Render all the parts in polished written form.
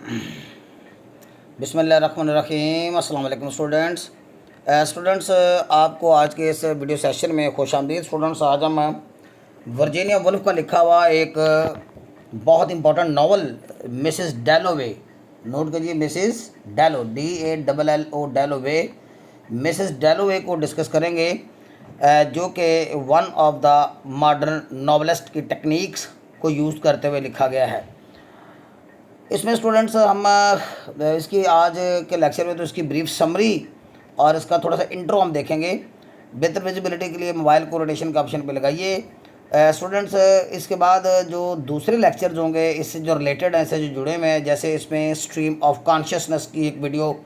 बिस्मिल्लाहिर्रहमानिर्रहीम। अस्सलाम वालेकुम स्टूडेंट्स। आपको आज के इस वीडियो सेशन में खुशामदीद। स्टूडेंट्स, आज हम वर्जीनिया वुल्फ का लिखा हुआ एक बहुत important novel Mrs Dalloway, note करिए, Mrs Dalloway, DALLO Dalloway, Mrs Dalloway को डिस्कस करेंगे, जो कि one of the modern novelist की टेक्निक्स को यूज़ करते हुए लिखा गया है। इसमें स्टूडेंट्स हम इसकी आज के लेक्चर में तो इसकी ब्रीफ समरी और इसका थोड़ा सा इंट्रो हम देखेंगे। बेहतर विजिबिलिटी के लिए मोबाइल को रोटेशन के ऑप्शन पे लगाइए। स्टूडेंट्स, इसके बाद जो दूसरे लेक्चर्स होंगे इससे जो रिलेटेड हैं, इससे जो जुड़े हुए हैं, जैसे इसमें स्ट्रीम ऑफ कॉन्शियसनेस की एक वीडियो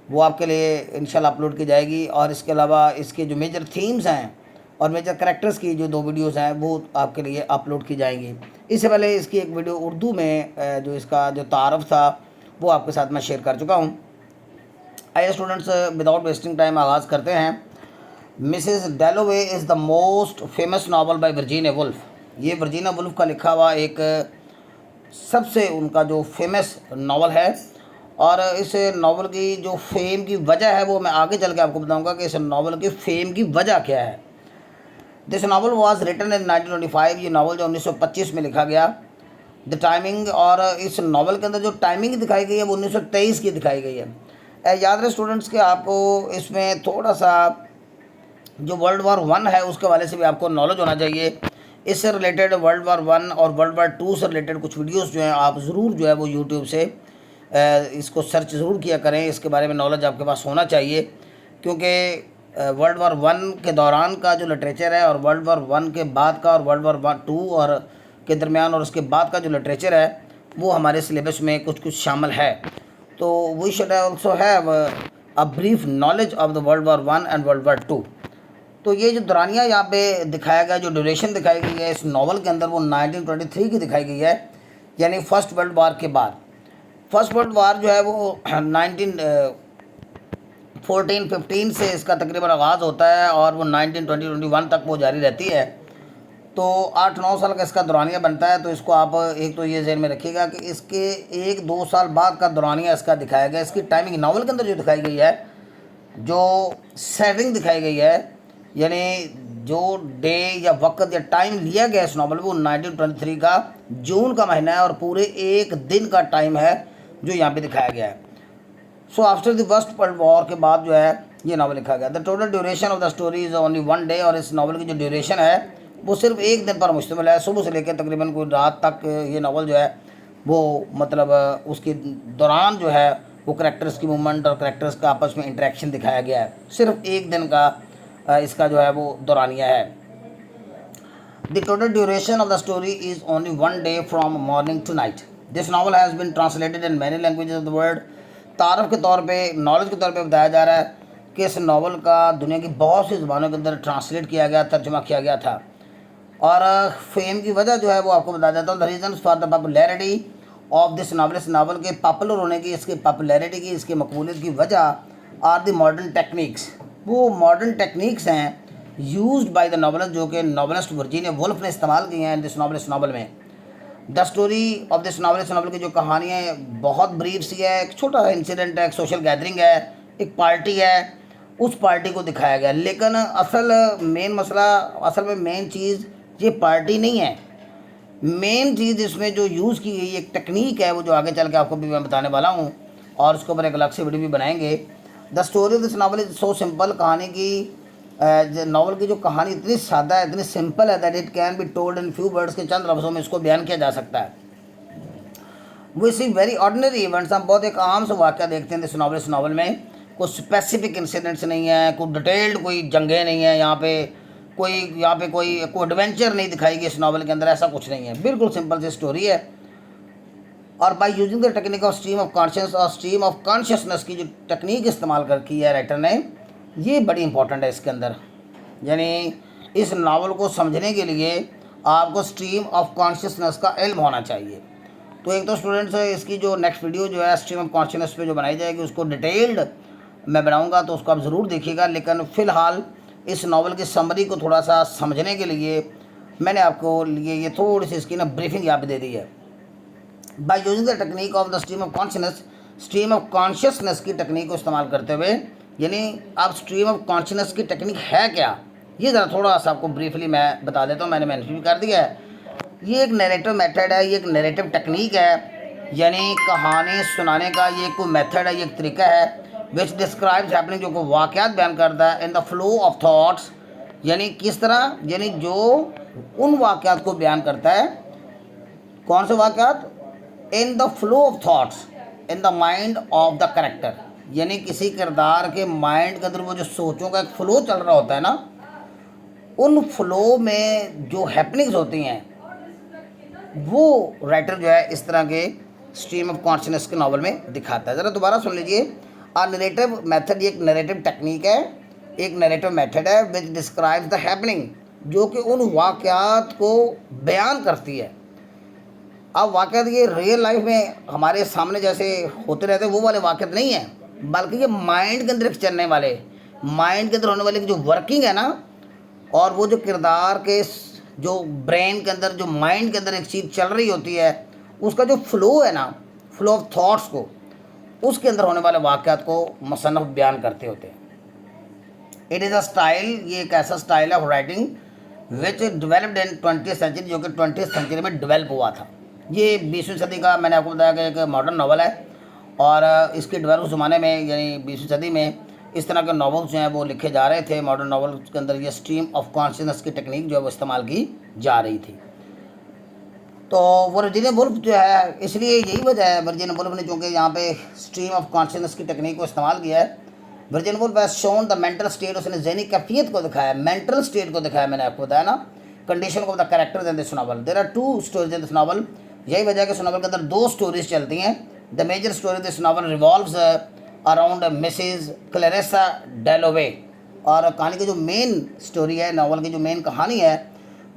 वो आपके लिए इंशाल्लाह अपलोड की जाएगी, और इसके अलावा इसके जो मेजर थीम्स हैं और मेजर करैक्टर्स की जो 2 वीडियोस हैं वो आपके लिए अपलोड की जाएंगी। इससे पहले इसकी एक वीडियो उर्दू में जो इसका जो तारफ़ था वो आपके साथ मैं शेयर कर चुका हूँ। आइए स्टूडेंट्स, विदाउट वेस्टिंग टाइम आगाज़ करते हैं। Mrs Dalloway is the most famous novel by Virginia Woolf. ये वर्जीनिया वुल्फ का लिखा हुआ एक सबसे उनका जो फेमस नावल है, और इस नावल की जो फेम की वजह है वो मैं आगे चल के आपको बताऊँगा कि इस नावल की फेम की वजह क्या है। This novel was written in 1925। ये नावल जो 1925 में लिखा गया। द टाइमिंग, और इस नावल के अंदर जो टाइमिंग दिखाई गई है वो 1923 की दिखाई गई है। याद रहे स्टूडेंट्स कि आपको इसमें थोड़ा सा जो वर्ल्ड वार 1 है उसके वाले से भी आपको नॉलेज होना चाहिए। इससे रिलेटेड वर्ल्ड वार 1 और वर्ल्ड वार 2 से रिलेटेड कुछ वीडियोस जो हैं आप ज़रूर जो है वो यूट्यूब से इसको सर्च ज़रूर किया करें। इसके बारे में नॉलेज आपके पास होना चाहिए, क्योंकि वर्ल्ड वार 1 के दौरान का जो लिटरेचर है और वर्ल्ड वार 1 के बाद का और वर्ल्ड वार 2 और के दरमियान और उसके बाद का जो लिटरेचर है वो हमारे सिलेबस में कुछ कुछ शामिल है। तो we should also have a brief knowledge of the world war 1 and world war 2। तो ये जो दौरानिया यहाँ पे दिखाया गया, जो ड्यूरेशन दिखाई गई है इस नावल के अंदर, वो 1923 की दिखाई गई है, यानी फर्स्ट वर्ल्ड वार के बाद। फर्स्ट वर्ल्ड वार जो है वो 1914-15 से इसका तकरीबन आगाज़ होता है और वो 1920-21 तक वो जारी रहती है। तो 8-9 साल का इसका दौरानिया बनता है। तो इसको आप एक तो ये ज़हन में रखिएगा कि इसके 1-2 साल बाद का दौरानिया इसका दिखाया गया। इसकी टाइमिंग नावल के अंदर जो दिखाई गई है, जो सेटिंग दिखाई गई है, यानी जो डे या वक्त या टाइम लिया गया इस नावल में, वो 1923 का जून का महीना है और पूरे 1 दिन का टाइम है जो यहाँ पे दिखाया गया है। So after the first world war के बाद जो है ये नावल लिखा गया। The total duration of the story is only 1 day. और इस नावल की जो ड्यूरेशन है वो सिर्फ 1 दिन पर मुश्तमिल है। सुबह से लेकर तकरीबन कोई रात तक ये नावल जो है वो मतलब उसके दौरान जो है वो करैक्टर्स की मूवमेंट और करैक्टर्स का आपस में इंटरेक्शन दिखाया गया है। सिर्फ 1 दिन का इसका जो है वो दौरानिया है। The total duration of the story is only 1 day from morning to night. This novel has been translated in many languages of the world. तारफ़ के तौर पे, नॉलेज के तौर पे बताया जा रहा है कि इस नावल का दुनिया की बहुत सी ज़बानों के अंदर ट्रांसलेट किया गया, तर्जुमा किया गया था। और फेम की वजह जो है वो आपको बता देता हूँ। The reason for the popularity of this novel, इस नावल के पॉपुलर होने की, इसकी पॉपुलैरिटी की, इसकी मकबूलियत की वजह आर द मॉडर्न टेक्निक्स। वो मॉडर्न टेक्निक्स हैं यूज्ड बाय द नॉवलिस्ट, जो कि नॉवलिस्ट वर्जीनिया वुल्फ ने इस्तेमाल किए हैं दिस नावल, इस नावल में। The story of this novel, इस नावल की जो कहानी है बहुत ब्रीफ सी है। एक छोटा सा इंसिडेंट है, एक सोशल गैदरिंग है, एक पार्टी है, उस पार्टी को दिखाया गया। लेकिन असल मेन मसला, असल में मेन चीज़ ये पार्टी नहीं है। मेन चीज़ इसमें जो यूज़ की गई एक टेक्निक है, वो जो आगे चल के आपको भी मैं बताने वाला हूँ, और उसके ऊपर एक अलग से वीडियो भी बनाएंगे। The story of this novel is so simple. कहानी की नावल की जो कहानी इतनी सादा है, इतनी सिंपल है, that it can be told in few words, के चंद लफ्ज़ों में इसको बयान किया जा सकता है। We see very ordinary events. हम बहुत एक आम से वाक़या देखते हैं इस नावल में। कोई स्पेसिफिक इंसिडेंट्स नहीं है, कोई डिटेल्ड कोई जंगें नहीं है, यहाँ पे कोई एडवेंचर नहीं दिखाई गई इस नावल के अंदर, ऐसा कुछ नहीं है। बिल्कुल सिंपल सी स्टोरी है। और by using the technique of stream of conscious और स्ट्रीम ऑफ कॉन्शियसनेस की जो टेक्निक इस्तेमाल कर की है राइटर ने, ये बड़ी इंपॉर्टेंट है इसके अंदर। यानी इस नावल को समझने के लिए आपको स्ट्रीम ऑफ कॉन्शियसनेस का इल्म होना चाहिए। तो एक तो स्टूडेंट्स, इसकी जो नेक्स्ट वीडियो जो है स्ट्रीम ऑफ कॉन्शियसनेस पे जो बनाई जाएगी उसको डिटेल्ड मैं बनाऊंगा, तो उसको आप ज़रूर देखिएगा। लेकिन फ़िलहाल इस नावल की समरी को थोड़ा सा समझने के लिए मैंने आपको लिए ये थोड़ी सी इसकी ना ब्रीफिंग यहाँ पे दे दी है। By using the technique of the stream of consciousness की टेक्निक को इस्तेमाल करते हुए, यानी अब स्ट्रीम ऑफ कॉन्शियसनेस की टेक्निक है क्या, ये ज़रा थोड़ा सा आपको ब्रीफली मैं बता देता हूँ, मैंने मेंशन भी कर दिया है। ये एक नैरेटिव मेथड है, ये एक नैरेटिव टेक्निक है, यानी कहानी सुनाने का ये कोई मेथड है, ये एक तरीका है, विच डिस्क्राइब्स हैपनिंग, जो को वाक़यात बयान करता है, इन द फ्लो ऑफ थाट्स, यानी किस तरह, यानी जो उन वाक़यात को बयान करता है, कौन से वाक़यात, in the flow of thoughts in the mind of the character, यानी किसी किरदार के माइंड के अंदर वो जो सोचों का एक फ़्लो चल रहा होता है ना, उन फ्लो में जो हैपनिंग्स होती हैं वो राइटर जो है इस तरह के स्ट्रीम ऑफ कॉन्शियसनेस के नावल में दिखाता है। ज़रा दोबारा सुन लीजिए। आ नरेटिव मेथड, ये एक नरेटिव टेक्निक है, एक नरेटिव मेथड है विच डिस्क्राइब्स द हैपनिंग, जो कि उन वाक़यात को बयान करती है। अब वाक़यात ये रियल लाइफ में हमारे सामने जैसे होते रहते हैं वो वाले वाक़यात नहीं हैं, बल्कि ये माइंड के अंदर चलने वाले, माइंड के अंदर होने वाले की जो वर्किंग है ना, और वो जो किरदार के जो ब्रेन के अंदर, जो माइंड के अंदर एक चीज़ चल रही होती है, उसका जो फ़्लो है ना, फ्लो ऑफ थॉट्स को, उसके अंदर होने वाले वाक़यात को मुसन्नफ़ बयान करते होते हैं। इट इज़ अ स्टाइल, ये एक ऐसा स्टाइल है of writing which developed in 20th century, जो कि 20th सेंचुरी में डेवलप हुआ था। ये 20वीं सदी का, मैंने आपको बताया कि एक मॉडर्न नावल है, और इसके डेवलप ज़माने में यानी 20वीं सदी में इस तरह के नावल्स जो हैं वो लिखे जा रहे थे। मॉडर्न नावल के अंदर ये स्ट्रीम ऑफ कॉन्शियसनेस की टेक्निक जो है वो इस्तेमाल की जा रही थी। तो वर्जीनिया वुल्फ जो है, इसलिए यही वजह है वर्जीनिया वुल्फ ने चूँकि यहाँ पे स्ट्रीम ऑफ कॉन्शियसनेस की टेक्निक को इस्तेमाल किया है। Virginia Woolf has shown the mental state, उसने ज़हनी कैफियत को दिखाया, मेंटल स्टेट को दिखाया, मैंने आपको बताया ना, condition of the character in this novel. There are 2 stories in this novel, यही वजह है कि इस नावल के अंदर 2 स्टोरीज चलती हैं। The major story this novel revolves around Mrs Clarissa Dalloway, और कहानी की जो मेन स्टोरी है, नावल की जो मेन कहानी है,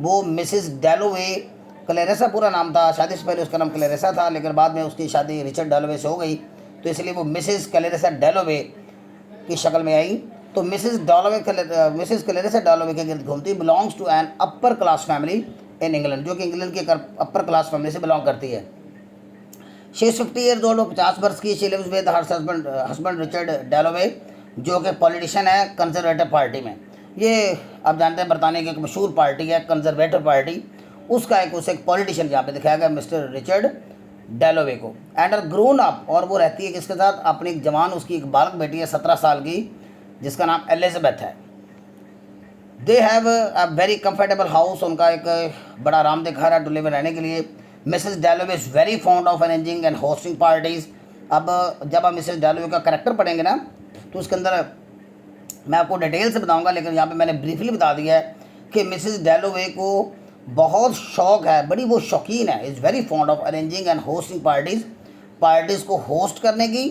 वो मिसेस डैलोवे, क्लैरिसा पूरा नाम था, शादी से पहले उसका नाम क्लैरिसा था, लेकिन बाद में उसकी शादी रिचर्ड डैलोवे से हो गई, तो इसलिए वो मिसेस क्लैरिसा डैलोवे की शक्ल में आई। तो मिसेस क्लैरिसा डैलोवे के गिर्द घूमती, belongs to an upper class family in England, जो कि इंग्लैंड की अपर क्लास फैमिली से बिलोंग करती है। शी इज़ 50 ईयर्स ओल्ड, 50 वर्ष की। She lives with her husband Richard Dalloway, जो कि पॉलिटिशियन है कंजर्वेटिव पार्टी में। ये आप जानते हैं बरतानिया की एक मशहूर पार्टी है कंजर्वेटिव पार्टी, उसका उसे एक पॉलिटिशियन यहाँ पे दिखाया गया, मिस्टर रिचर्ड डैलोवे को। एंड आर ग्रोन अप, और वो रहती है किसके साथ, अपनी एक जवान, उसकी एक बालक बेटी है 17 साल की, जिसका नाम एलिजाबेथ है। They have a very comfortable house, उनका एक बड़ा आरामदेह घर है टू लिव, रहने के लिए। Mrs Dalloway is very fond of arranging and hosting parties. अब जब आप मिसेस डैलोवे का करैक्टर पढ़ेंगे ना, तो उसके अंदर मैं आपको डिटेल से बताऊंगा, लेकिन यहाँ पे मैंने ब्रीफली बता दिया है कि मिसेस डैलोवे को बहुत शौक़ है, बड़ी वो शौकीन है, is very fond of arranging and hosting parties को होस्ट करने की,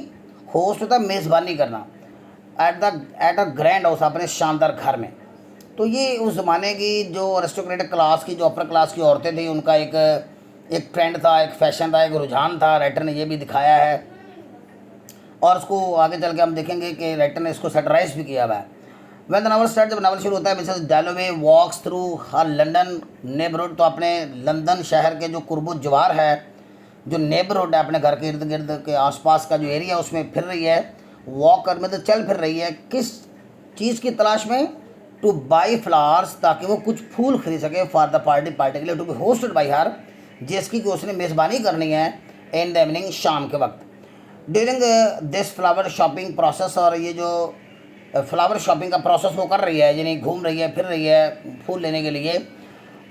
होस्ट होता है मेज़बानी करना, एट अ ग्रैंड हाउस, अपने शानदार घर में। तो ये उस ज़माने की जो अरिस्टोक्रेटिक क्लास की, जो अपर क्लास की औरतें थी, उनका एक ट्रेंड था, एक फैशन था, एक रुझान था। राइटर ने ये भी दिखाया है, और उसको आगे चल के हम देखेंगे कि राइटर ने इसको सेटराइज भी किया हुआ है। वेन द नावल स्टार्ट, जब नावल शुरू होता है, मिसेस डैलोवे वॉक्स थ्रू हर लंदन नेबरहुड, तो अपने लंदन शहर के जो कुर्बो जवार है, जो नेबरहुड है, अपने घर के इर्द गिर्द के आसपास का जो एरिया, उसमें फिर रही है, वॉक कर मतलब चल फिर रही है, किस चीज़ की तलाश में, टू बाई फ्लावर्स, ताकि वो कुछ फूल खरीद सके, फॉर द पार्टी के लिए, to be hosted by her, जिसकी कि उसने मेज़बानी करनी है इन द इवनिंग, शाम के वक्त। During this flower shopping process, और ये जो फ्लावर शॉपिंग का प्रोसेस वो कर रही है, यानी घूम रही है, फिर रही है फूल लेने के लिए,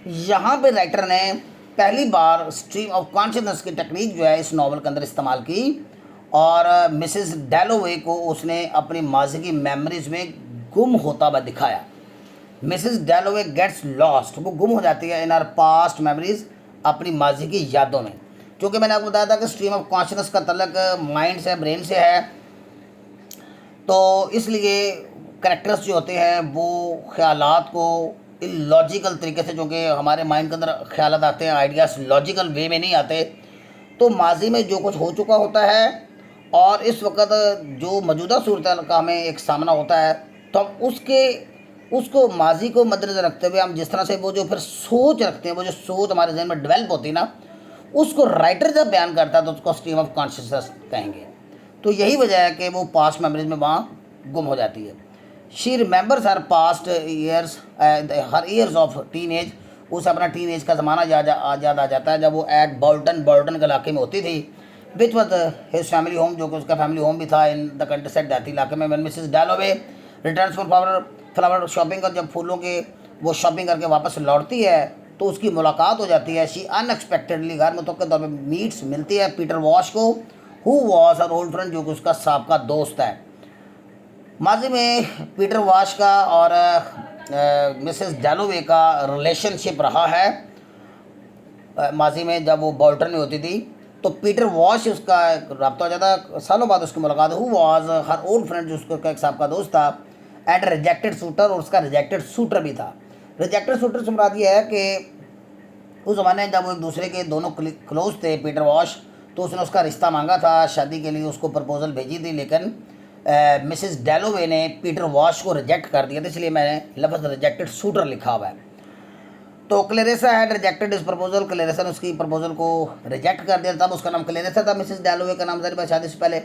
यहाँ पे राइटर ने पहली बार स्ट्रीम ऑफ कॉन्शियसनेस की टेक्निक जो है इस नावल के अंदर इस्तेमाल की, और मिसेस डैलोवे को उसने अपनी माजी की मेमोरीज में गुम होता हुआ दिखाया। मिसेस डैलोवे गेट्स लॉस्ट, वो गुम हो जाती है इन आर पास्ट मेमोरीज, अपनी माजी की यादों में। क्योंकि मैंने आपको बताया था कि स्ट्रीम ऑफ कॉन्शियसनेस का तल्लक माइंड से, ब्रेन से है, तो इसलिए करेक्टर्स जो होते हैं वो ख्यालात को लॉजिकल तरीके से, जो कि हमारे माइंड के अंदर ख्यालात आते हैं, आइडियाज़ लॉजिकल वे में नहीं आते, तो माजी में जो कुछ हो चुका होता है और इस वक्त जो मौजूदा सूरत का हमें एक सामना होता है, तो हम उसको माजी को मद्देनज़र रखते हुए हम जिस तरह से वो जो फिर सोच रखते हैं, वो जो सोच हमारे जहन में डेवलप होती है ना, उसको राइटर जब बयान करता है तो उसको स्ट्रीम ऑफ कॉन्शियसनेस कहेंगे। तो यही वजह है कि वो पास्ट मेमोरीज में वहाँ गुम हो जाती है। She remembers her past years, her years of teen age, उसे अपना टीन एज का ज़माना याद आ जाता है जब वो एट बॉल्टन के इलाके में होती थी, which was his family home, जो कि उसका फैमिली होम भी था इन द कंट्री साइड देहाती इलाके में। When Mrs डैलोवे returns for flower shopping, का जब फूलों के वो शॉपिंग करके वापस लौटती है तो उसकी मुलाकात हो जाती है। शी अनएक्सपेक्टेडली गैर मुतवक्किल तौर पर मिलती है पीटर वॉश को, who was her old friend, जो कि उसका साबका दोस्त है। माजी में पीटर वॉश का और मिसेस डैलोवे का रिलेशनशिप रहा है। माजी में जब वो बोल्टन में होती थी तो पीटर वॉश उसका रब्ता हो जाता, सालों बाद उसकी मुलाकात, who was her old friend, जो उसका एक साहब का दोस्त था, एंड रिजेक्टेड शूटर, और उसका रिजेक्टेड शूटर भी था। रिजेक्टेड शूटर से मुराद ये है कि उस ज़माने में जब वो एक दूसरे के दोनों क्लोज थे पीटर वॉश, तो उसने उसका रिश्ता मांगा था शादी के लिए, उसको प्रपोजल भेजी थी, लेकिन मिसेस डैलोवे ने पीटर वॉश को रिजेक्ट कर दिया था, इसलिए मैंने लफ्ज़ रिजेक्टेड शूटर लिखा हुआ है। तो क्लेरेसा हैड रिजेक्टेड इस प्रपोजल, क्लेरेसा ने उसकी प्रपोजल को रिजेक्ट कर दिया, तब उसका नाम क्लेरेसा था, मिसेस डैलोवे का नाम जारी बात शादी से पहले।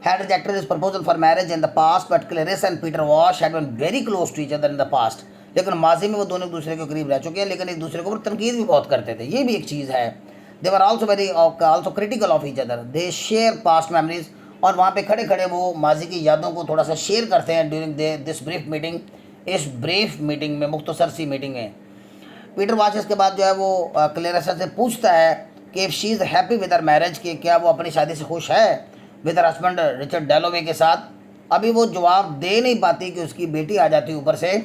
Had rejected his proposal for marriage in the past, but Clarissa and Peter Walsh had been very close to each other in the past, लेकिन माजी में वो दोनों एक दूसरे के करीब रह चुके हैं, लेकिन एक दूसरे के ऊपर तनकीद भी बहुत करते थे, ये भी एक चीज़ है। They were also very also critical of each other, they share past memories, और वहाँ पे खड़े खड़े वो माजी की यादों को थोड़ा सा शेयर करते हैं ड्यूरिंग दिस ब्रीफ मीटिंग, इस ब्रीफ मीटिंग में, मुख्तसर सी मीटिंग है। पीटर वॉश इसके बाद जो है वो क्लेरेसा से पूछता है कि if she is happy with her marriage, कि क्या वो अपनी शादी से खुश है विद हर हस्बैंड रिचर्ड डैलोवे के साथ। अभी वो जवाब दे नहीं पाती कि उसकी बेटी आ जाती है ऊपर से,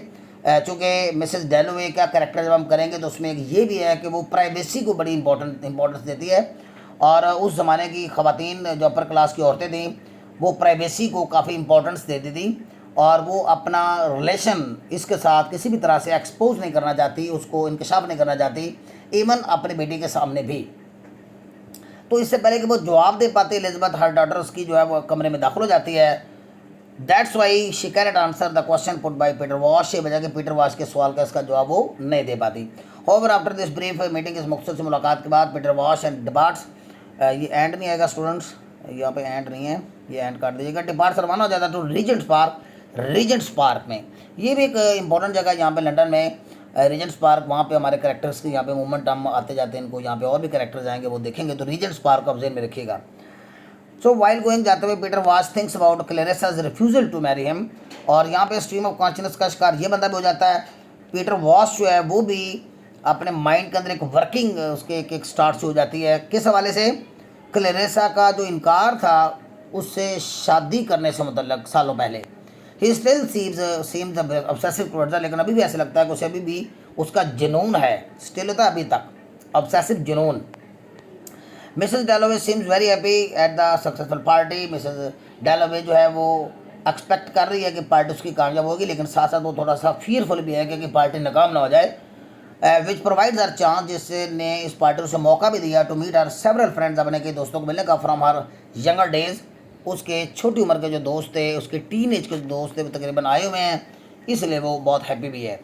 चूँकि मिसेस डैलोवे का कैरेक्टर जब हम करेंगे तो उसमें एक ये भी है कि वो प्राइवेसी को बड़ी इंपॉर्टेंस देती है, और उस ज़माने की ख़वातीन जो अपर क्लास की औरतें थीं वो प्राइवेसी को काफ़ी इंपॉर्टेंस देती थी, और वो अपना रिलेशन इसके साथ किसी भी तरह से एक्सपोज नहीं करना चाहती, उसको इंकशाफ नहीं करना चाहती, इवन अपनी बेटी के सामने भी। तो इससे पहले कि वो जवाब दे पाती, एलिजाबेथ हर डॉटर उसकी जो है वो कमरे में दाखिल हो जाती है। That's why she cannot answer the question put by Peter wash, ये वजह कि पीटर वॉश के सवाल का इसका जवाब वो नहीं दे पाती। However after this brief meeting, इस मुख्तसर से मुलाकात के बाद पीटर वॉश एंड डिपार्ट्स, ये एंड नहीं आएगा स्टूडेंट्स, यहाँ पे एंड नहीं है, ये एंड काट दीजिएगा। डिपार्ट्स रवाना हो जाता टू रीजेंट्स पार्क में, ये भी एक इंपॉर्टेंट जगह है यहाँ पे लंदन में, रीजेंट्स पार्क, वहाँ पे हमारे कैरेक्टर्स की यहाँ पे मूवमेंट हम आते जाते हैं, इनको यहाँ पे और भी कैरेक्टर्स आएंगे वो देखेंगे, तो रीजेंट्स पार्क आप ज़हन में रखिएगा। सो वाइल गोइंग, जाते हुए Peter Walsh thinks about Clarissa's refusal to marry him, और यहाँ पे स्ट्रीम ऑफ कॉन्शियसनेस का शिकार ये बंदा भी हो जाता है। पीटर वॉश जो है वो भी अपने माइंड के अंदर एक वर्किंग उसके एक स्टार्ट से हो जाती है, किस हवाले से, क्लेरेसा का जो इनकार था उससे शादी करने से मुतल्लक सालों पहले। He still seems obsessive towards, लेकिन अभी भी ऐसे लगता है कि उसे अभी भी उसका जुनून है, स्टिल होता है अभी तक ऑब्सेसिव जुनून। Mrs डैलोवे seems very happy at the successful party, Mrs डैलोवे जो है वो एक्सपेक्ट कर रही है कि पार्टी उसकी कामयाब होगी, लेकिन साथ साथ वो थोड़ा सा फियरफुल भी है कि पार्टी नाकाम ना हो जाए। विच प्रोवाइड्स हर चांस, जिससे ने इस पार्टी को उसे मौका भी दिया to meet her several friends, अपने के दोस्तों को मिलने का, फ्रॉम हर यंगर डेज, उसके छोटी उम्र के जो दोस्त थे, उसके टीन एज के जो दोस्त थे वो तकरीबन आए हुए हैं, इसलिए वो बहुत हैप्पी भी है।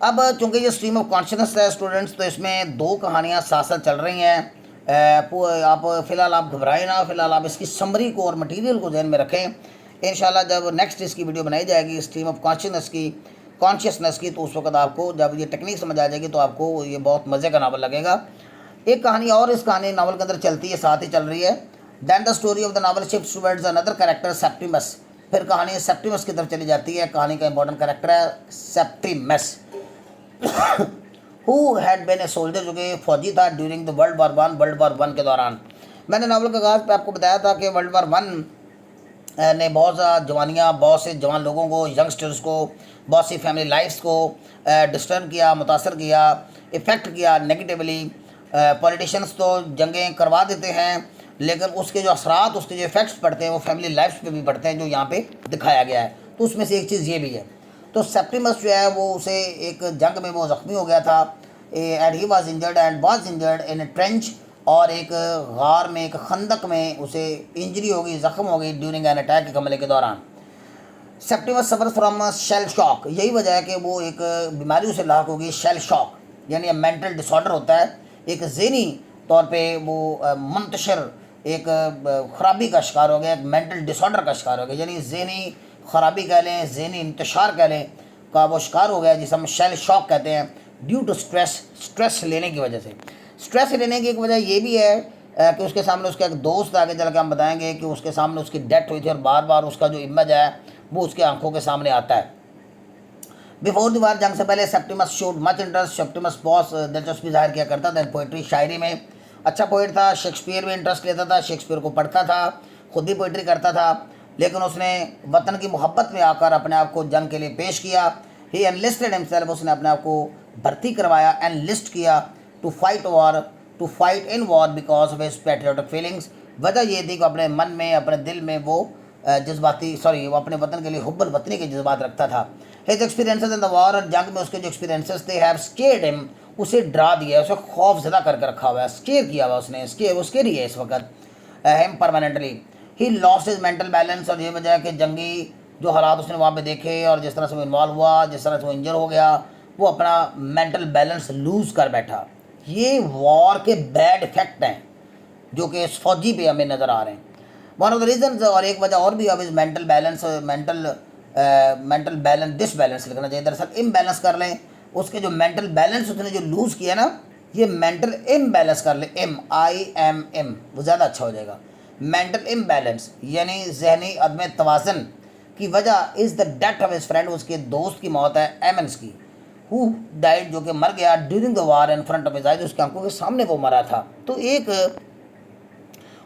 अब चूँकि ये स्ट्रीम ऑफ कॉन्शियसनेस है स्टूडेंट्स, तो इसमें दो कहानियाँ साथ साथ चल रही हैं। आप फ़िलहाल आप घबराएं ना, फ़िलहाल आप इसकी समरी को और मटेरियल को ध्यान में रखें। इंशाल्लाह जब नेक्स्ट इसकी वीडियो बनाई जाएगी स्ट्रीम ऑफ कॉन्शियसनेस की, तो उस वक्त आपको जब ये टेक्निक समझ आ जाएगी तो आपको ये बहुत मज़े का नावल लगेगा। एक कहानी और इस कहानी नावल के अंदर चलती है, साथ ही चल रही है। Then the story of the novel shifts towards another character Septimus, फिर कहानी सेप्टिमस की तरफ चली जाती है। कहानी का इंपॉर्टेंट कैरेक्टर है Septimus, who had been a soldier, जो कि फौजी था during the world war one के दौरान। मैंने नावल के आगाज़ पे आपको बताया था कि वर्ल्ड वार वन ने बहुत ज़्यादा जवानियाँ, बहुत से जवान लोगों को, यंगस्टर्स को, बहुत सी फैमिली लाइफ्स को डिस्टर्ब किया, मुतासर किया, इफ़ेक्ट किया नेगेटिवली। पॉलिटिशियंस तो जंगें करवा देते हैं, लेकिन उसके जो असरात, उसके जो इफ़ेक्ट्स पड़ते हैं वो फैमिली लाइफ्स पे भी पड़ते हैं, जो यहाँ पे दिखाया गया है। तो उसमें से एक चीज़ ये भी है। तो सेप्टिमस जो है वो उसे एक जंग में वो ज़ख्मी हो गया था, and he was injured in A trench, और एक गार में, एक खंदक में उसे इंजरी हो गई, ज़ख्म हो गई ड्यूरिंग एन अटैक, के हमले के दौरान। Septimus suffer from shell shock, यही वजह है कि वो एक बीमारी उसे लाक होगी, शेल शॉक यानी मेंटल डिसऑर्डर होता है, एक ज़हनी तौर पे वो मुंतशिर एक ख़राबी का शिकार हो गया, एक मेंटल डिसऑर्डर का शिकार हो गया, यानी ज़हनी ख़राबी कह लें, ज़हनी इंतशार कह लें, का वो शिकार हो गया, जिसे हम शेल शॉक कहते हैं, ड्यू टू स्ट्रेस लेने की वजह से। स्ट्रेस लेने की एक वजह ये भी है कि उसके सामने उसका एक दोस्त, आगे चल के हम बताएंगे कि उसके सामने उसकी डेथ हुई थी और बार बार उसका जो इमेज है वो उसकी आंखों के सामने आता है। बिफोर द वार, जंग से पहले, Septimus showed much interest, Septimus boss दिलचस्पी जाहिर किया करता था पोइट्री, शायरी में। अच्छा पोइट था, शेक्सपियर में इंटरेस्ट लेता था, शेक्सपियर को पढ़ता था, खुद भी पोइट्री करता था, लेकिन उसने वतन की मोहब्बत में आकर अपने आप को जंग के लिए पेश किया। ही एनलिस्टेड हिमसेल्फ, उसने अपने आप को भर्ती करवाया, एनलिस्ट किया, to fight in war because of his patriotic feelings. वजह ये थी कि अपने मन में, अपने दिल में वो वो अपने वतन के लिए हुब्बुल वतनी के जज्बात रखता था। His experiences in the war, और जंग में उसके जो एक्सपीरियंसेस थे, हैव स्केर्ड हिम, उसे डरा दिया, उसे खौफ ज़दा करके रखा हुआ है, स्केयर किया हुआ उसने, वो स्केरी है इस वक्त him permanently. He lost his mental balance, और ये वजह है कि जंगी जो हालात उसने वहाँ पे देखे और जिस तरह से वो इन्वॉल्व हुआ, जिस तरह से वो इंजर हो गया, वो अपना मेंटल बैलेंस लूज़ कर बैठा। ये वॉर के बैड इफेक्ट हैं जो कि इस फौजी पे हमें नज़र आ रहे हैं। वन ऑफ द रीजन, और एक वजह और भी अब इस मेंटल बैलेंस डिसबैलेंस लिखना चाहिए, दरअसल इम्बैलेंस कर लें, उसके जो मेंटल बैलेंस उसने जो लूज़ किया ना, ये मेंटल इम्बैलेंस कर ले, MIMM, वो ज़्यादा अच्छा हो जाएगा। मेंटल इम्बैलेंस यानी जहनी अदम तवाज़न की वजह is the death of his friend, उसके दोस्त की मौत है, एमन्स की, हु डाइड, जो कि मर गया, during the war in front of his eyes, उसकी आंखों के सामने वो मरा था। तो एक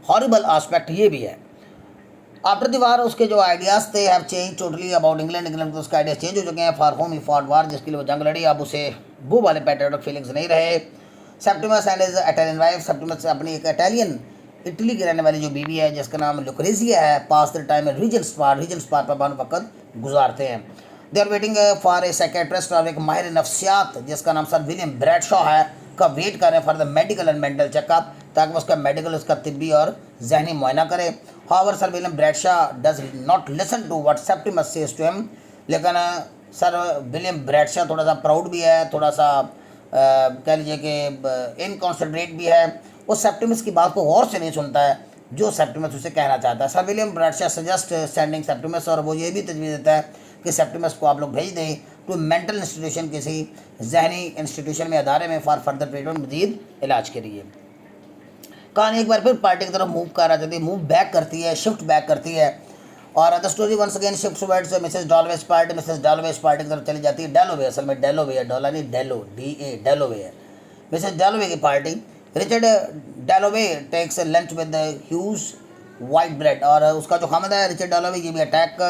हॉरिबल आस्पेक्ट ये भी है। आफ्टर द वार उसके जो आइडियाज़ थे have change totally about England तो उसके आइडियाज चेंज हो चुके हैं। फॉर होम ही फॉट वार, जिसके लिए वो जंग लड़ी, अब उसे वो वाले पैट्रियोटिक फीलिंग्स नहीं रहे। Septimus and is Italian wife, Septimus अपनी एक इटली की रहने वाली जो बीवी है जिसका नाम लुक्रेजिया है, पास द टाइम रीजन स्पार पर बन वक्त गुजारते हैं। They are waiting for a psychiatrist, और एक माहिर नफ्सियात जिसका नाम सर विलियम ब्रैडशॉ है का वेट करें for the medical and mental checkup, ताकि वो उसका मेडिकल, उसका तिब्बी और जहनी मुआयना करे। However Sir William Bradshaw does not listen to what Septimus says to him, लेकिन सर विलियम ब्रैडशॉ थोड़ा सा प्राउड भी है, थोड़ा सा कह लीजिए कि इनकॉन्सनट्रेट भी है, वो सेप्टिमस की बात को गौर से नहीं सुनता है जो सेप्टिमस उसे कहना चाहता है। Sir William Bradshaw suggest sending Septimus, और वो ये भी तजवीज़ देता है कि सेप्टिमस को आप लोग भेज दें टू मेंटल इंस्टीट्यूशन, किसी जहनी इंस्टीट्यूशन में, अदारे में, फॉर फर्दर ट्रीटमेंट, मजीद इलाज के लिए। कहानी एक बार फिर पार्टी की तरफ मूव कर जाती है, मूव बैक करती है, शिफ्ट बैक करती है, और the story once again shift towards Mrs Dalloway's party. Mrs Dalloway's party की तरफ चली जाती है। डेलोवे, असल में डेलोवे, डॉला नहीं डेलो, DA, डेलोवे है मिसेस डेलोवे की पार्टी। Richard Dalloway takes lunch with Hugh Whitbread, और उसका जो खामद है रिचर्ड डेलोवे, ये भी अटैक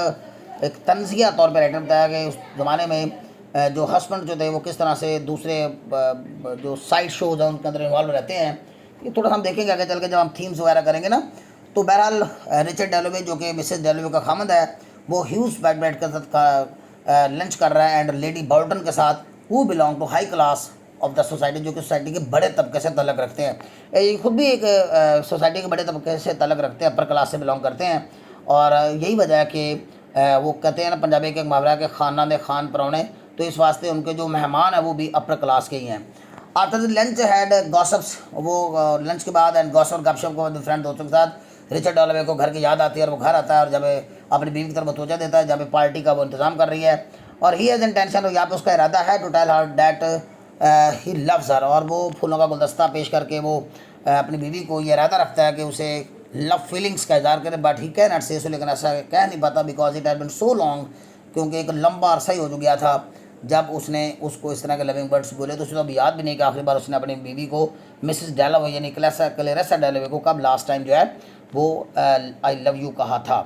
एक तंजिया तौर पर राइटर बताया कि उस ज़माने में जो हस्बैंड जो थे वो किस तरह से दूसरे जो साइड शोज़ हैं उनके अंदर इन्वॉल्व रहते हैं। ये थोड़ा हम देखेंगे आगे चल के जब हम थीम्स वगैरह करेंगे ना। तो बहरहाल रिचर्ड डेलोवे जो कि मिसेस डेलोवे का खामद है, वो ह्यूज वाइट ब्रेड के साथ लंच कर रहा है एंड लेडी बॉल्टन के साथ, who belong to high class of the society, जो कि सोसाइटी के बड़े तबके से तलक रखते हैं। ये खुद भी एक सोसाइटी के बड़े तबके से तलक रखते हैं, अपर क्लास से बिलोंग करते हैं, और यही वजह है कि वो कहते हैं ना पंजाबी के एक मुहावरा के खाना दे खान परौने, तो इस वास्ते उनके जो मेहमान हैं वो भी अपर क्लास के ही हैं। After the lunch had gossips, वो लंच के बाद एंड गॉसिप गपशप को फ्रेंड दोस्तों के साथ रिचर्ड डॉलवे को घर की याद आती है, और वो घर आता है और जब अपनी बीवी की तरफ तवज्जो देता है जब पार्टी का वो इंतज़ाम कर रही है, और ही हैज़ इंटेंशन, यहाँ पे उसका इरादा है to tell her that he loves her, और वो फूलों का गुलदस्ता पेश करके वो अपनी बीवी को ये इरादा रखता है कि उसे लव फीलिंग्स का इज़हार करे, बट ही कैन नॉट से सो, लेकिन ऐसा कह नहीं पाता because it has been so long, क्योंकि एक लंबा अरसा ही हो गया था जब उसने उसको इस तरह के लविंग वर्ड्स बोले। तो उसे तो अब याद भी नहीं कि आखिरी बार उसने अपनी बीवी को मिसेस डेलोवे यानी क्लेरेसा डेलोवे को कब लास्ट टाइम जो है वो आई लव यू कहा था।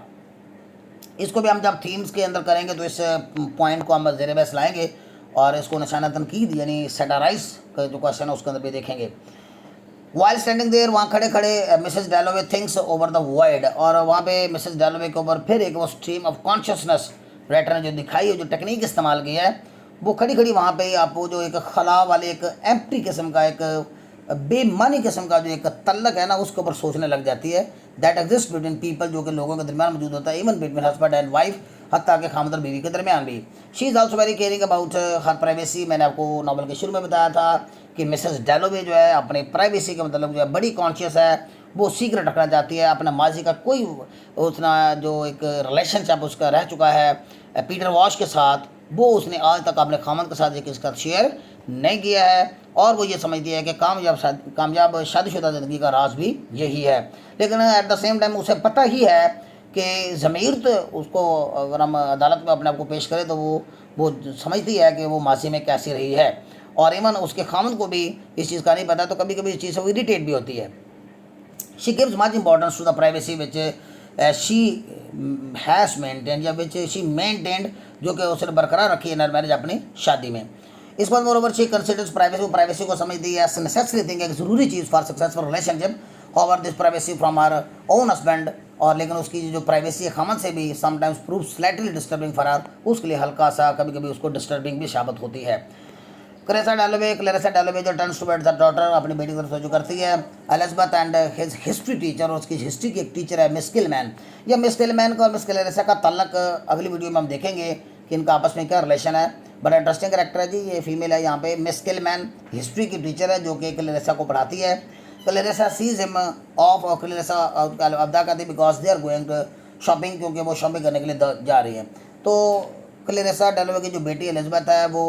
इसको भी हम जब थीम्स के अंदर करेंगे तो इस पॉइंट को हम ज़ेर बहस लाएंगे, और इसको निशाना तनकीद यानी सैटाराइज का जो क्वेश्चन है उसके अंदर भी देखेंगे। वाइल स्टैंडिंग देयर, वहाँ खड़े खड़े Mrs डेलोवे thinks over the world, और वहाँ पे मिसेस डेलोवे के ऊपर फिर एक वो स्ट्रीम ऑफ कॉन्शियसनेस राइटर ने जो दिखाई है, जो टेक्निक इस्तेमाल की है, वो खड़ी खड़ी वहाँ पे आपको जो एक खला वाले एक एम्प्टी किस्म का, एक बेमानी किस्म का जो एक तल्लक है ना, उसके ऊपर सोचने लग जाती है। दैट एग्जिस्ट बिटवीन पीपल, जो कि लोगों के दरमियान मौजूद होता है, even between husband and wife, हत्ता के खामद और बीवी के दरमियान भी। She is also very caring about her privacy. मैंने आपको नॉवल के शुरू में बताया था कि मिसेस डैलोवे जो है अपनी प्राइवेसी के मतलब जो है बड़ी कॉन्शियस है, वो सीक्रेट रखना चाहती है। अपना माजी का कोई उतना जो एक रिलेशनशिप उसका रह चुका है पीटर वॉश के साथ, वो उसने आज तक अपने खामद के साथ किसी का शेयर नहीं किया है, और वो ये समझती है कि कामयाब शादीशुदा ज़िंदगी का राज भी यही है। लेकिन एट द सेम टाइम उसे पता ही है कि ज़मीर तो उसको, अगर हम अदालत में अपने आप को पेश करें तो वो समझती है कि वो माजी में कैसी रही है, और इवन उसके खामद को भी इस चीज़ का नहीं पता, तो कभी कभी इस चीज़ से वो इरीटेट भी होती है। She gives much importance to the privacy which she has maintain या विच शी मेंटेन्ड, जो कि उसने बरकरार रखी है इन मैरिज अपनी शादी में। इस बात मोरोवर शी कंसिडर्स प्राइवेसी, वो प्राइवेसी को समझती है एज नेसेसरी थिंग, एक ज़रूरी चीज़ for successful relationship. However this privacy from her own husband, और लेकिन उसकी जो प्राइवेसी है खामद से भी sometimes prove slightly disturbing for her, उसके लिए हल्का सा कभी कभी उसको डिस्टर्बिंग भी साबित होती है। क्लेरेसा डैलोवे जो टर्न्स टुवर्ड्स द डॉटर, अपनी बेटी को रजू करती है। Elizabeth and his history teacher, और उसकी हिस्ट्री की एक टीचर है मिस किलमैन। या मिस किलमैन का और मिस क्लेरेसा का तल्लक अगली वीडियो में हम देखेंगे कि इनका आपस में क्या रिलेशन है। बड़ा इंटरेस्टिंग कैरेक्टर है जी, ये फीमेल है यहाँ पे मिस किलमैन, हिस्ट्री की टीचर है जो कि क्लेरेसा को पढ़ाती है। क्लेरेसा सीज हिम ऑफ, और क्लेरेसा अब्दा कहती because they are going to shopping, क्योंकि वो शॉपिंग करने के लिए जा रही है। तो क्लेरेसा डैलोवे की जो बेटी एलिज़ाबेथ है वो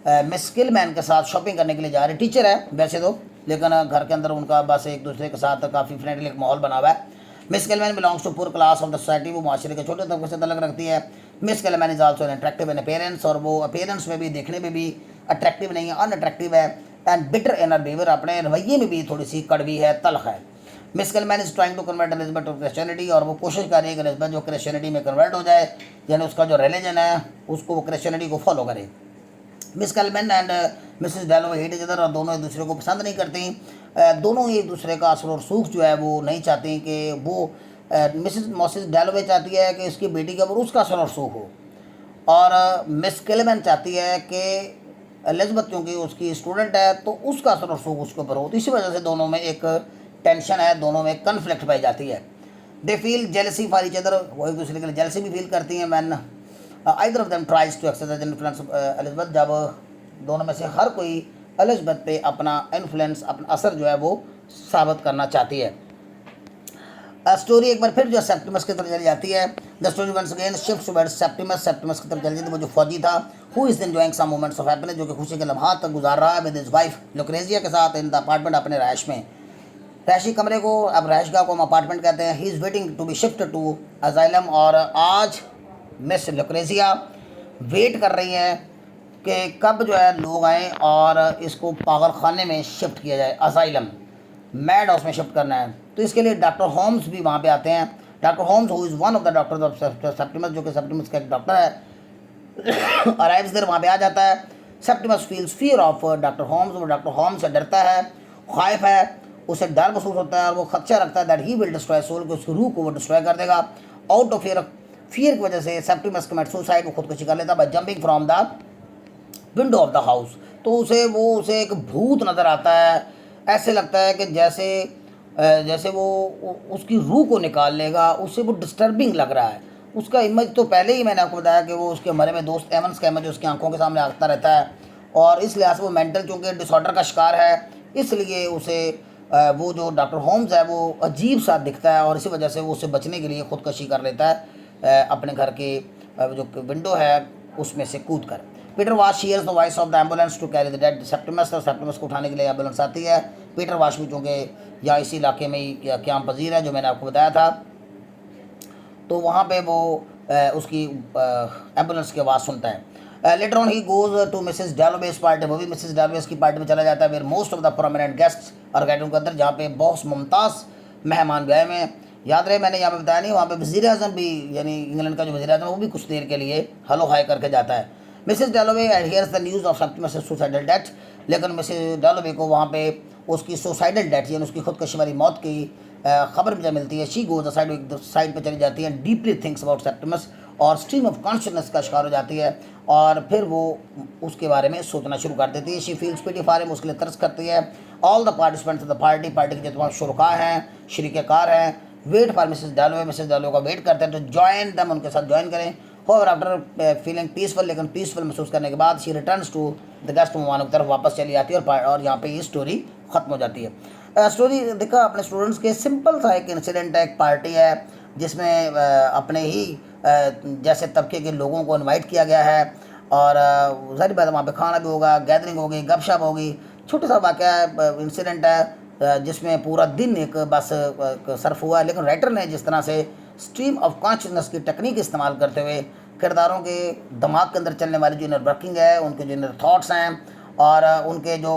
मिस किलमैन के साथ शॉपिंग करने के लिए जा रही, टीचर है वैसे तो, लेकिन घर के अंदर उनका बस एक दूसरे के साथ काफ़ी फ्रेंडली एक माहौल बना हुआ है। Miss Kilman belongs to poor class of the society, वो माशरे के छोटे तबके से तल्लुक़ रखती है। Miss Kilman is also attractive in appearance, और वो अपीयरेंस में भी, देखने में भी अट्रैक्टिव नहीं है, अनअट्रैक्टिव है। And bitter in her behaviour, अपने रवैये में भी थोड़ी सी कड़वी है, तल्ख है। Miss Kilman is trying to convert Elizabeth to Christianity, और वो कोशिश कर रही है कि एलिज़ाबेथ जो क्रिश्चियनिटी में कन्वर्ट हो जाए, यानी उसका जो रिलीजन है उसको वो क्रिश्चियनिटी को फॉलो करे। Miss Kilmann and Mrs डैलोवे hate each other, और दोनों एक दूसरे को पसंद नहीं करती। दोनों ही एक दूसरे का असर और सूख जो है वो नहीं चाहती कि वो मिसेस डैलोवे चाहती है कि इसकी बेटी के ऊपर उसका असर और सूख हो, और मिस किलमैन चाहती है कि एलिज़ाबेथ क्योंकि उसकी स्टूडेंट है तो उसका असर और सूख उसके ऊपर हो। तो इसी वजह से दोनों में एक टेंशन है, दोनों में कन्फ्लिक्ट पाई जाती है। They feel jealousy for each other, वो एक दूसरे के लिए जेलसी भी फील करती हैं। Man either of them tries to exercise influence Elizabeth, जब दोनों में से हर कोई एलिज़ाबेथ पे अपना इन्फ्लुएंस, अपना असर जो है वो साबित करना चाहती है। स्टोरी एक बार फिर जो सेप्टिमस की तरफ चली जाती है। The story once again shifts towards Septimus की तरफ चली जाती है, वो जो फौजी था, who is enjoying some moments of happiness, जो कि खुशी के लम्हात तक गुजार रहा है विद हिज वाइफ लुक्रेजिया के साथ इन द अपार्टमेंट, अपने रहायश में। रहायशी कमरे को, अब रहायशगाह को हम अपार्टमेंट कहते हैं। He is waiting to be shift to asylum, और आज मिस लुक्रेजिया वेट कर रही हैं कि कब जो है लोग आएँ और इसको पागल खाने में शिफ्ट किया जाए, अजाइलम मैड हाउस में शिफ्ट करना है। तो इसके लिए डॉक्टर होम्स भी वहाँ पे आते हैं। Doctor Holmes who is one of the doctors of Septimus, जो कि सेप्टिमस का एक डॉक्टर है, अराइव्स देयर, वहाँ पे आ जाता है। Septimus feels fear of doctor Holmes, वो डॉक्टर होम्स से डरता है, ख्वाइफ है, उसे डर महसूस होता है, और वो खदशा रखता है that he will destroy soul, कि उसकी रूह को वो डिस्ट्रॉय कर देगा। आउट ऑफ फियर की वजह से सेप्टिमस कमिट सुसाइड, वो खुदकुशी कर लेता है by jumping from the window of the house. तो उसे एक भूत नज़र आता है, ऐसे लगता है कि जैसे वो उसकी रूह को निकाल लेगा, उससे वो डिस्टर्बिंग लग रहा है। उसका इमेज तो पहले ही मैंने आपको बताया कि वो उसके मरे में दोस्त एवंस का इमेज उसकी आंखों के सामने आता रहता है, और इस लिहाज से वो मेंटल चूँकि डिसऑर्डर का शिकार है, इसलिए उसे वो जो डॉक्टर होम्स है वो अजीब सा दिखता है, और इसी वजह से वो उसे बचने के लिए खुदकशी कर लेता है अपने घर के जो विंडो है उसमें से कूद कर। Peter Walsh hears the voice of the ambulance to carry the dead Septimus, और सेप्टिमस को उठाने के लिए एम्बुलेंस आती है। पीटर वाश भी चूँकि या इसी इलाके में ही क्याम पजीर है, जो मैंने आपको बताया था, तो वहाँ पे वो उसकी एम्बुलेंस की आवाज़ सुनता है। Later on he goes to Mrs Dalloway's party, वो भी मिसेस डैलोवेस की पार्टी में चला जाता है, where most of the prominent guests और गेट उनके अंदर, जहाँ पे बहुत मुमताज़ मेहमान गए में। याद रहे मैंने यहाँ पे बताया नहीं, वहाँ पे वज़ीर आज़म भी, यानी इंग्लैंड का जो वज़ीर आज़म है वो भी कुछ देर के लिए हेलो हाय करके जाता है। Mrs Dalloway adheres the news of Septimus suicidal death, लेकिन मिसेस डैलोवे को वहाँ पे उसकी सुसाइडल डेथ यानी उसकी खुदकशी वाली मौत की खबर भी जब मिलती है, शी गोज साइड पे चली जाती है, डीपली थिंक्स अबाउट सेप्टिमस, और स्ट्रीम ऑफ कॉन्शियसनेस का शिकार हो जाती है, और फिर वो उसके बारे में सोचना शुरू कर देती है। She feels pity for him, उसके लिए तरस करती है। All the participants of the party के जो तमाम शुरका हैं, शरीककार हैं, वेट फॉर मिसेस डैलोवे का वेट करते हैं तो जॉइन दम, उनके साथ ज्वाइन करें। होवर आफ्टर फीलिंग पीसफुल, लेकिन पीसफुल महसूस करने के बाद she returns to the guest मेहमानों की तरफ वापस चली जाती है और यहाँ पे ये स्टोरी ख़त्म हो जाती है। स्टोरी देखा अपने स्टूडेंट्स के, सिंपल सा एक इंसिडेंट है, एक पार्टी है जिसमें अपने ही जैसे तबके के लोगों को इनवाइट किया गया है और सारी बात वहाँ पे खाना भी होगा, गैदरिंग होगी, गपशप होगी। छोटा सा वाक़या है, इंसिडेंट है जिसमें पूरा दिन एक बस सर्फ हुआ है। लेकिन राइटर ने जिस तरह से स्ट्रीम ऑफ कॉन्शियसनेस की टेक्निक इस्तेमाल करते हुए किरदारों के दिमाग के अंदर चलने वाली जो इनर वर्किंग है, उनके जो इनर थॉट्स हैं और उनके जो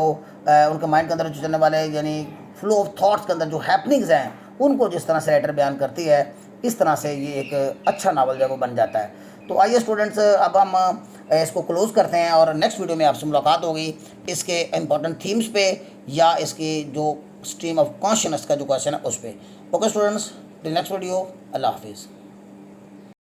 उनके माइंड के अंदर जो चलने वाले यानी फ्लो ऑफ थॉट्स के अंदर जो हैपनिंग्स हैं, उनको जिस तरह से राइटर बयान करती है, इस तरह से ये एक अच्छा नावल जो है वो बन जाता है। तो आइए स्टूडेंट्स, अब हम इसको क्लोज़ करते हैं और नेक्स्ट वीडियो में आपसे मुलाकात होगी इसके इम्पॉर्टेंट थीम्स पे या इसकी जो स्ट्रीम ऑफ कॉन्शियसनेस का जो क्वेश्चन है उस पर। Okay students, till next video, अल्लाह हाफिज़।